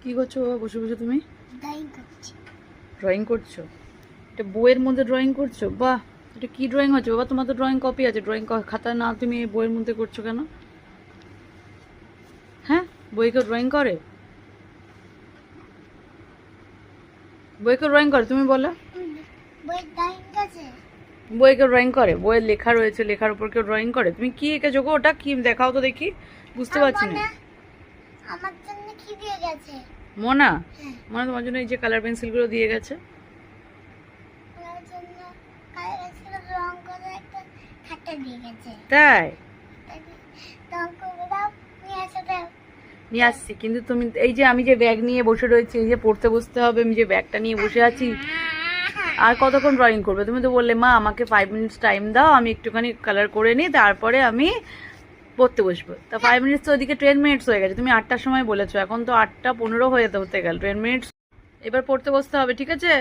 কি করছো বাবা বসে বসে তুমি? ড্রয়িং করছি। ড্রয়িং করছো? এটা বইয়ের মধ্যে ড্রয়িং করছো? বাহ, এটা কি ড্রয়িং হচ্ছে বাবা? তোমার তো ড্রয়িং কপি আছে, ড্রয়িং খাতা না, তুমি এই বইয়ের মধ্যে করছো কেন? হ্যাঁ, বই কেউ ড্রয়িং করে? বই কেউ ড্রয়িং করে তুমি বলো? বই ড্রয়িং আছে। বই কেউ ড্রয়িং করে? বইয়ের লেখা রয়েছে, লেখার উপর কেউ ড্রয়িং করে? তুমি কি এঁকেছো গো? ওটা কি দেখাও তো দেখি, বুঝতে পারছি না। আমার জন্য কি দিয়ে গেছে? মোনা? হ্যাঁ, মোনা তোমার জন্য এই যে কালার পেন্সিলগুলো দিয়ে গেছে। আমার জন্য কালার পেন্সিল রং করে একটা খাতা দিয়ে গেছে। তাই? রং করে দাও, নিয়ে এসে দাও। নিয়ে আসছি, কিন্তু তুমি এই যে আমি যে ব্যাগ নিয়ে বসে রয়েছি, এই যে পড়তে বসতে হবে, আমি যে ব্যাগটা নিয়ে বসে আছি, আর কতক্ষণ ড্রয়িং করবে? তুমি তো বললে মা আমাকে 5 মিনিটস টাইম দাও, আমি একটুখানি কালার করে নিই, তারপরে আমি পড়তে বসবো। তা 5 মিনিটস তো ওদিকে 10 মিনিটস হয়ে গেছে। তুমি 8টার সময় বলেছো, এখন তো 8:15 হতে গেল। 10 মিনিটস এবার পড়তে বসতে হবে, ঠিক আছে?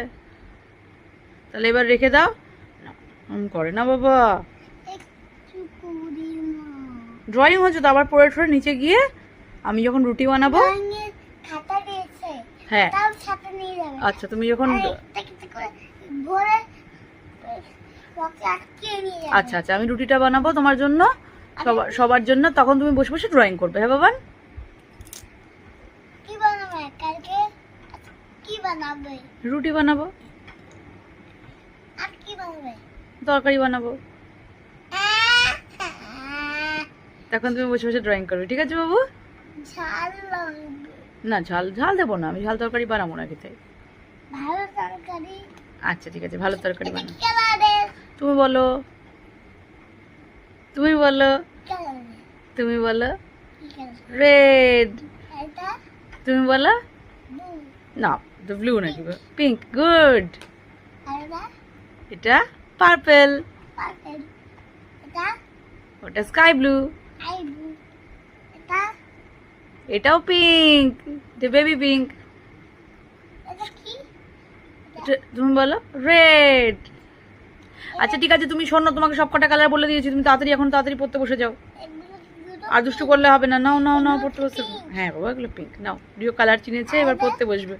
তাহলে এবার রেখে দাও। করে না বাবা, একটু করি না। ড্রয়িং হচ্ছে তো, আবার পড়ে ঠরে নিচে গিয়ে আমি যখন রুটি বানাবো। ড্রয়িং এর খাতা দিয়েছে, হ্যাঁ তাও সাথে নিয়ে যাবে। আচ্ছা, তুমি যখন একটা করে ভরে বক্সে আটকে নিয়ে যাবে। আচ্ছা আচ্ছা, আমি রুটিটা বানাবো তোমার জন্য, সবার জন্য, তখন তুমি বসে বসে ড্রয়িং করবে। হ্যাঁ বাবান? কি বানাবে কালকে? কি বানাবে? রুটি বানাবো, আর কি বানাবে? তরকারি বানাবো, তখন তুমি বসে বসে ড্রয়িং করবে, ঠিক আছে বাবু? ঝাল লাগবে। না, ঝাল ঝাল দেবো না, আমি ঝাল তরকারি বানাবো না খেতে। ভালো তরকারি। আচ্ছা ঠিক আছে, ভালো তরকারি এটা বানাবো। কি কালারের? তুমি বলো, তুমি বলো, কালারের। তুমি বলো। কি কালার? রেড। এটা তুমি বলো। ব্লু। না, তো ব্লু নাকি? পিঙ্ক। গুড। আর এটা এটা পার্পল। পার্পল। এটা ওটা স্কাই ব্লু। Eye blue. এটা এটাও পিঙ্ক, এটা বেবি পিঙ্ক। এটা কি? তুমি বলো রেড। আচ্ছা ঠিক আছে, তুমি শোনো, তোমাকে সব কটা কালার বলে দিয়েছি, তুমি তাড়াতাড়ি এখন তাড়াতাড়ি পড়তে বসে যাও। এগুলো দুটো আর দুষ্টু করলে হবে না। নাও নাও নাও, পড়তে বসে। হ্যাঁ বাবা, এগুলো পিঙ্ক। নাও, ডিও কালার চিনেছে, এবার পড়তে বসবে।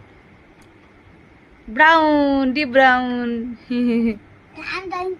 Brown, deep brown. আমি ড্রয়িং